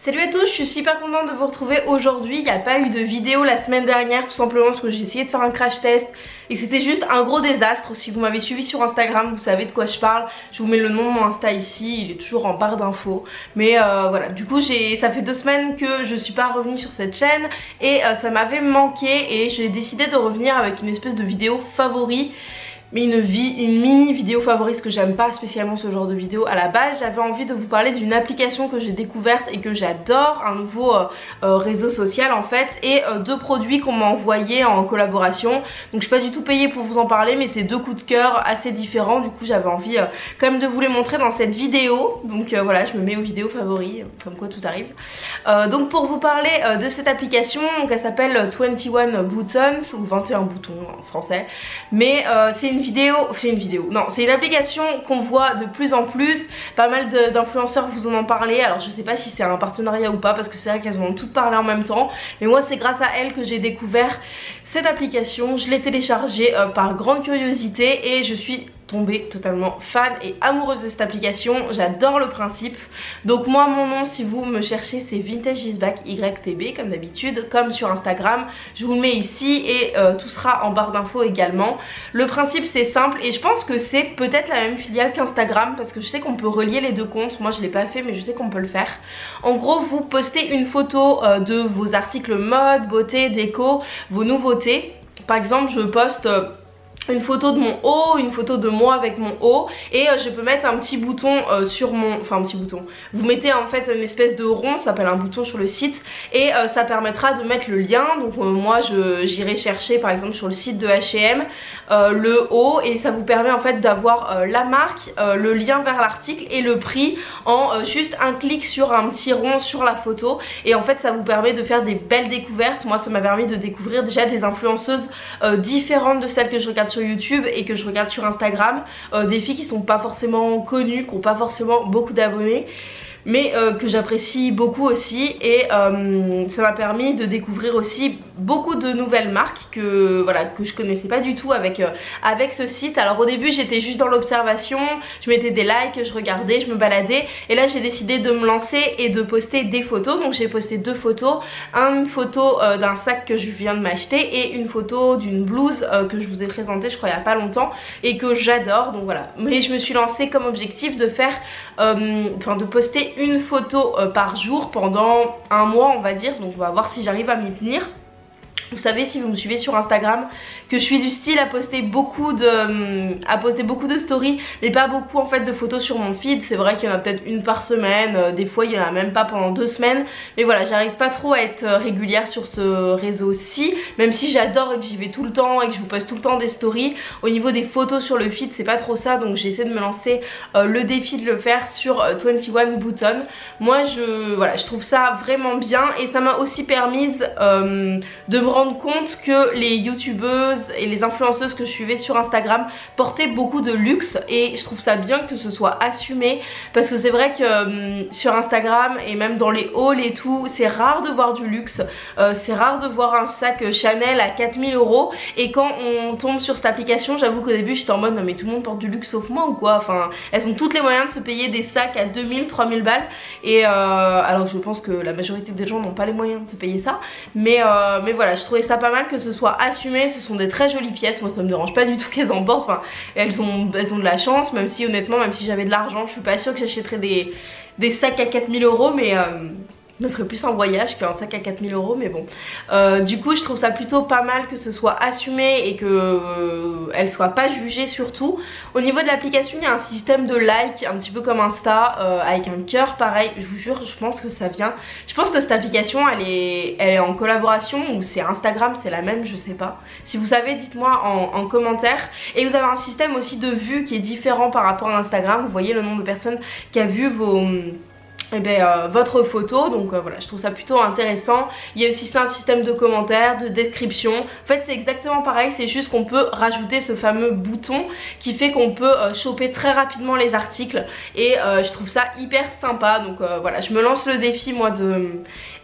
Salut à tous, je suis super contente de vous retrouver aujourd'hui. Il n'y a pas eu de vidéo la semaine dernière tout simplement parce que j'ai essayé de faire un crash test et c'était juste un gros désastre. Si vous m'avez suivi sur Instagram, vous savez de quoi je parle. Je vous mets le nom de mon Insta ici, il est toujours en barre d'infos. Mais voilà, du coup ça fait 2 semaines que je suis pas revenue sur cette chaîne et ça m'avait manqué et j'ai décidé de revenir avec une espèce de vidéo favori. Mais une mini vidéo favorite, parce que j'aime pas spécialement ce genre de vidéo à la base. J'avais envie de vous parler d'une application que j'ai découverte et que j'adore, un nouveau réseau social en fait, et 2 produits qu'on m'a envoyés en collaboration. Donc je suis pas du tout payée pour vous en parler, mais c'est 2 coups de cœur assez différents. Du coup j'avais envie quand même de vous les montrer dans cette vidéo. Donc voilà, je me mets aux vidéos favoris, comme quoi tout arrive. Donc pour vous parler de cette application, donc elle s'appelle 21 Buttons, ou 21 boutons en français. Mais c'est une application qu'on voit de plus en plus. Pas mal d'influenceurs vous en ont parlé. Alors je sais pas si c'est un partenariat ou pas, parce que c'est vrai qu'elles en ont toutes parlé en même temps. Mais moi c'est grâce à elles que j'ai découvert cette application. Je l'ai téléchargée par grande curiosité et je suis tombée totalement fan et amoureuse de cette application. J'adore le principe. Donc moi mon nom, si vous me cherchez, c'est Vintage is Back YTB comme d'habitude, comme sur Instagram. Je vous le mets ici et tout sera en barre d'infos également. Le principe c'est simple et je pense que c'est peut-être la même filiale qu'Instagram, parce que je sais qu'on peut relier les 2 comptes. Moi je l'ai pas fait mais je sais qu'on peut le faire. En gros vous postez une photo de vos articles mode, beauté, déco, vos nouveautés. Par exemple je poste une photo de mon haut, une photo de moi avec mon haut, et je peux mettre un petit bouton sur mon... Enfin un petit bouton. Vous mettez en fait une espèce de rond, ça s'appelle un bouton sur le site, et ça permettra de mettre le lien. Donc moi j'irai chercher par exemple sur le site de H&M le haut, et ça vous permet en fait d'avoir la marque, le lien vers l'article et le prix en juste un clic sur un petit rond sur la photo. Et en fait ça vous permet de faire des belles découvertes. Moi ça m'a permis de découvrir déjà des influenceuses différentes de celles que je regarde sur YouTube et que je regarde sur Instagram, des filles qui sont pas forcément connues, qui n'ont pas forcément beaucoup d'abonnés, mais que j'apprécie beaucoup aussi. Et ça m'a permis de découvrir aussi beaucoup de nouvelles marques que je connaissais pas du tout avec ce site. Alors au début j'étais juste dans l'observation, je mettais des likes, je regardais, je me baladais, et là j'ai décidé de me lancer et de poster des photos. Donc j'ai posté 2 photos, une photo d'un sac que je viens de m'acheter et une photo d'une blouse que je vous ai présentée je crois il y a pas longtemps et que j'adore. Donc voilà, mais je me suis lancée comme objectif de faire de poster une photo par jour pendant un mois on va dire. Donc on va voir si j'arrive à m'y tenir. Vous savez, si vous me suivez sur Instagram, que je suis du style à poster beaucoup de stories, mais pas beaucoup en fait de photos sur mon feed. C'est vrai qu'il y en a peut-être une par semaine, des fois il y en a même pas pendant 2 semaines. Mais voilà, j'arrive pas trop à être régulière sur ce réseau-ci, même si j'adore et que j'y vais tout le temps et que je vous poste tout le temps des stories. Au niveau des photos sur le feed, c'est pas trop ça, donc j'essaie de me lancer le défi de le faire sur 21 Buttons. Moi je trouve ça vraiment bien, et ça m'a aussi permis de me rendre compte que les youtubeuses et les influenceuses que je suivais sur Instagram portaient beaucoup de luxe, et je trouve ça bien que ce soit assumé, parce que c'est vrai que sur Instagram et même dans les hauls et tout, c'est rare de voir du luxe, c'est rare de voir un sac Chanel à 4000 €, et quand on tombe sur cette application, j'avoue qu'au début j'étais en mode non mais tout le monde porte du luxe sauf moi ou quoi. Enfin elles ont toutes les moyens de se payer des sacs à 2000, 3000 balles, et alors que je pense que la majorité des gens n'ont pas les moyens de se payer ça, mais voilà, je trouvais ça pas mal que ce soit assumé. Ce sont des très jolies pièces, moi ça me dérange pas du tout qu'elles en portent. Enfin elles ont de la chance, même si honnêtement, même si j'avais de l'argent, je suis pas sûre que j'achèterais des sacs à 4000 €, mais je me ferais plus un voyage qu'un sac à 4000 €, mais bon. Du coup je trouve ça plutôt pas mal que ce soit assumé et que elle soit pas jugée surtout. Au niveau de l'application il y a un système de like un petit peu comme Insta, avec un cœur pareil. Je vous jure, je pense que ça vient, je pense que cette application elle est en collaboration, ou c'est Instagram, c'est la même, je sais pas. Si vous savez, dites moi en commentaire. Et vous avez un système aussi de vues qui est différent par rapport à Instagram. Vous voyez le nombre de personnes qui a vu votre photo, donc voilà, je trouve ça plutôt intéressant. Il y a aussi un système de commentaires, de description. En fait c'est exactement pareil, c'est juste qu'on peut rajouter ce fameux bouton qui fait qu'on peut choper très rapidement les articles, et je trouve ça hyper sympa. Donc voilà, je me lance le défi moi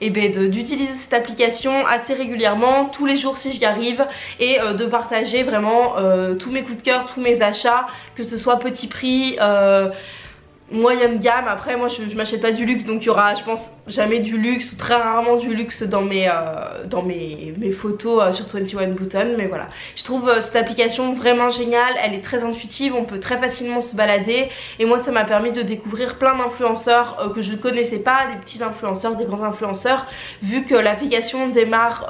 d'utiliser cette application assez régulièrement, tous les jours si j'y arrive, et de partager vraiment tous mes coups de cœur, tous mes achats, que ce soit petit prix, moyenne gamme. Après moi je m'achète pas du luxe, donc il y aura je pense jamais du luxe ou très rarement du luxe dans mes photos sur 21 Button. Mais voilà, je trouve cette application vraiment géniale, elle est très intuitive, on peut très facilement se balader et moi ça m'a permis de découvrir plein d'influenceurs que je ne connaissais pas, des petits influenceurs, des grands influenceurs, vu que l'application démarre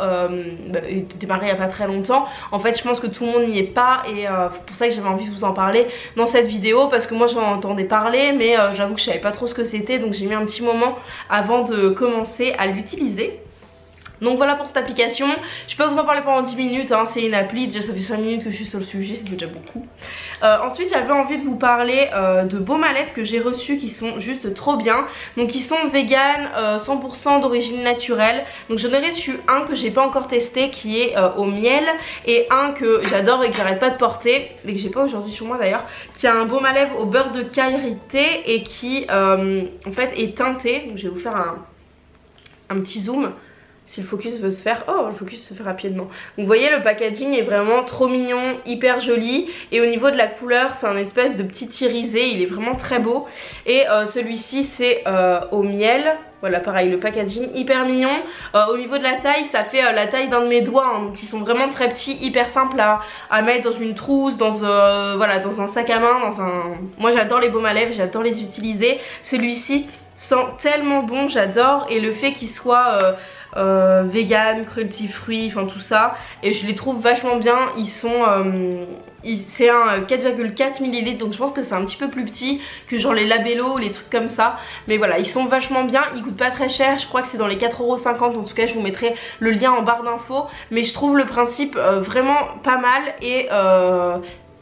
démarré il y a pas très longtemps. En fait je pense que tout le monde n'y est pas et c'est pour ça que j'avais envie de vous en parler dans cette vidéo, parce que moi j'en entendais parler mais j'avoue que je savais pas trop ce que c'était, donc j'ai mis un petit moment avant de commencer à l'utiliser. Donc voilà pour cette application, je peux vous en parler pendant 10 minutes, hein. C'est une appli, déjà ça fait 5 minutes que je suis sur le sujet, c'est déjà beaucoup. Ensuite j'avais envie de vous parler de baumes à lèvres que j'ai reçus qui sont juste trop bien. Donc ils sont vegan, 100% d'origine naturelle. Donc j'en ai reçu un que j'ai pas encore testé qui est au miel, et un que j'adore et que j'arrête pas de porter, mais que j'ai pas aujourd'hui sur moi d'ailleurs, qui a un baume à lèvres au beurre de karité et qui en fait est teinté. Donc je vais vous faire un petit zoom si le focus veut se faire. Oh, le focus se fait rapidement. Donc vous voyez, le packaging est vraiment trop mignon, hyper joli, et au niveau de la couleur c'est un espèce de petit irisé, il est vraiment très beau. Et celui-ci c'est au miel. Voilà, pareil, le packaging hyper mignon. Au niveau de la taille, ça fait la taille d'un de mes doigts, hein, donc ils sont vraiment très petits, hyper simples à mettre dans une trousse, voilà, dans un sac à main, Moi j'adore les baumes à lèvres, j'adore les utiliser. Celui-ci sent tellement bon, j'adore, et le fait qu'il soit vegan, cruelty free, enfin tout ça, et je les trouve vachement bien. Ils sont c'est un 4,4 ml, donc je pense que c'est un petit peu plus petit que genre les Labello ou les trucs comme ça, mais voilà, ils sont vachement bien, ils coûtent pas très cher, je crois que c'est dans les 4,50 €, en tout cas je vous mettrai le lien en barre d'infos, mais je trouve le principe vraiment pas mal, et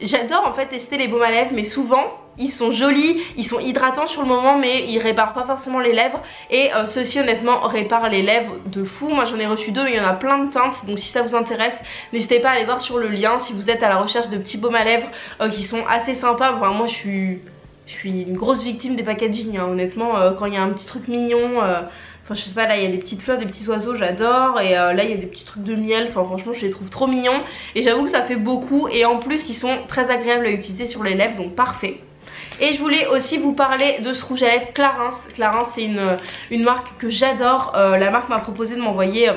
j'adore en fait tester les baumes à lèvres, mais souvent ils sont jolis, ils sont hydratants sur le moment, mais ils réparent pas forcément les lèvres. Et ceux-ci honnêtement réparent les lèvres de fou. Moi j'en ai reçu 2, il y en a plein de teintes, donc si ça vous intéresse n'hésitez pas à aller voir sur le lien si vous êtes à la recherche de petits baumes à lèvres qui sont assez sympas. Enfin, moi je suis une grosse victime des packaging, hein. Honnêtement quand il y a un petit truc mignon, enfin je sais pas, là il y a des petites fleurs, des petits oiseaux, j'adore. Et là il y a des petits trucs de miel, enfin franchement je les trouve trop mignons. Et j'avoue que ça fait beaucoup, et en plus ils sont très agréables à utiliser sur les lèvres, donc parfait. Et je voulais aussi vous parler de ce rouge à lèvres Clarins. Clarins c'est une marque que j'adore. La marque m'a proposé de m'envoyer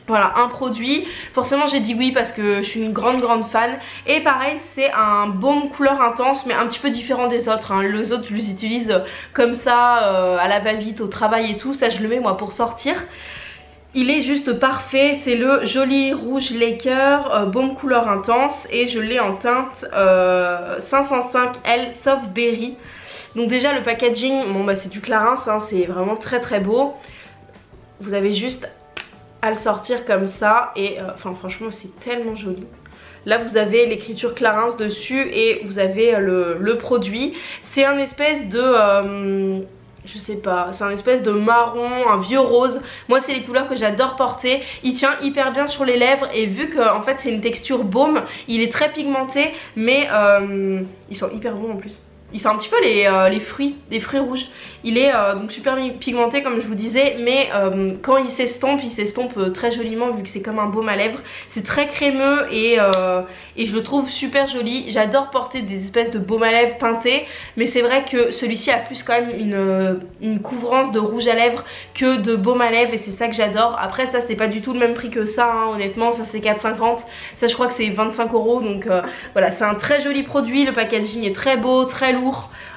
voilà, un produit. Forcément j'ai dit oui parce que je suis une grande fan. Et pareil, c'est un baume couleur intense, mais un petit peu différent des autres, hein. Les autres je les utilise comme ça à la va-vite au travail et tout. Ça je le mets moi pour sortir. Il est juste parfait, c'est le Joli Rouge Laker baume couleur intense, et je l'ai en teinte 505L Soft Berry. Donc déjà le packaging, bon bah c'est du Clarins, hein, c'est vraiment très beau. Vous avez juste à le sortir comme ça, et enfin franchement c'est tellement joli. Là vous avez l'écriture Clarins dessus et vous avez le produit. C'est un espèce de je sais pas, c'est un espèce de marron, un vieux rose. Moi c'est les couleurs que j'adore porter. Il tient hyper bien sur les lèvres, et vu que en fait c'est une texture baume, il est très pigmenté, mais ils sont hyper bons en plus. Il sent un petit peu les fruits rouges. Il est donc super pigmenté comme je vous disais, mais quand il s'estompe très joliment, vu que c'est comme un baume à lèvres. C'est très crémeux et je le trouve super joli. J'adore porter des espèces de baumes à lèvres teintés, mais c'est vrai que celui-ci a plus quand même une couvrance de rouge à lèvres que de baume à lèvres, et c'est ça que j'adore. Après ça c'est pas du tout le même prix que ça, hein, honnêtement, ça c'est 4,50, ça je crois que c'est 25 €, donc voilà, c'est un très joli produit. Le packaging est très beau, très lourd.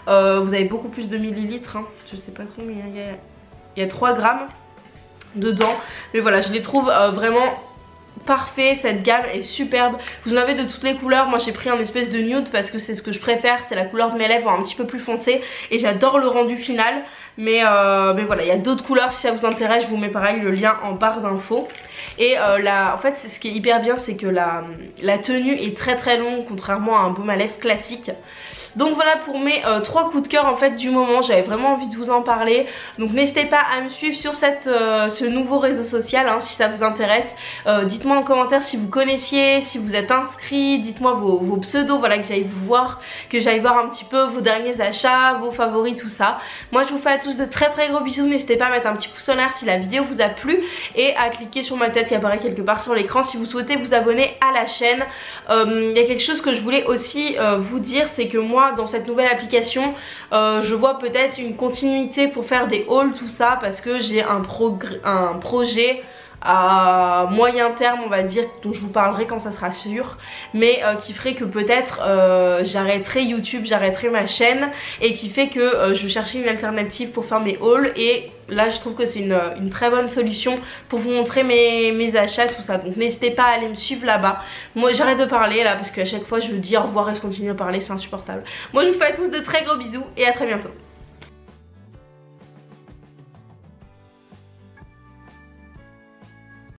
Vous avez beaucoup plus de millilitres, hein. Je sais pas trop, mais il y a 3 grammes dedans. Mais voilà, je les trouve vraiment parfaits. Cette gamme est superbe. Vous en avez de toutes les couleurs. Moi j'ai pris un espèce de nude parce que c'est ce que je préfère. C'est la couleur de mes lèvres un petit peu plus foncée, et j'adore le rendu final. Mais voilà, il y a d'autres couleurs si ça vous intéresse. Je vous mets pareil le lien en barre d'infos. Et en fait ce qui est hyper bien, c'est que la tenue est très longue, contrairement à un baume à lèvres classique. Donc voilà pour mes 3 coups de cœur en fait du moment. J'avais vraiment envie de vous en parler. Donc n'hésitez pas à me suivre sur ce nouveau réseau social, hein, si ça vous intéresse. Dites-moi en commentaire si vous connaissiez, si vous êtes inscrits. Dites-moi vos pseudos, voilà, que j'aille voir un petit peu vos derniers achats, vos favoris, tout ça. Moi je vous fais à tous de très gros bisous. N'hésitez pas à mettre un petit pouce en l'air si la vidéo vous a plu, et à cliquer sur ma tête qui apparaît quelque part sur l'écran si vous souhaitez vous abonner à la chaîne. Il y a quelque chose que je voulais aussi vous dire, c'est que moi moi dans cette nouvelle application je vois peut-être une continuité pour faire des hauls, tout ça, parce que j'ai un projet à moyen terme on va dire, dont je vous parlerai quand ça sera sûr, mais qui ferait que peut-être j'arrêterai YouTube, j'arrêterai ma chaîne, et qui fait que je cherchais une alternative pour faire mes hauls, et là je trouve que c'est une très bonne solution pour vous montrer mes achats, tout ça. Donc n'hésitez pas à aller me suivre là-bas. Moi j'arrête de parler là parce qu'à chaque fois je veux dire au revoir et je continue à parler, c'est insupportable. Moi je vous fais à tous de très gros bisous et à très bientôt.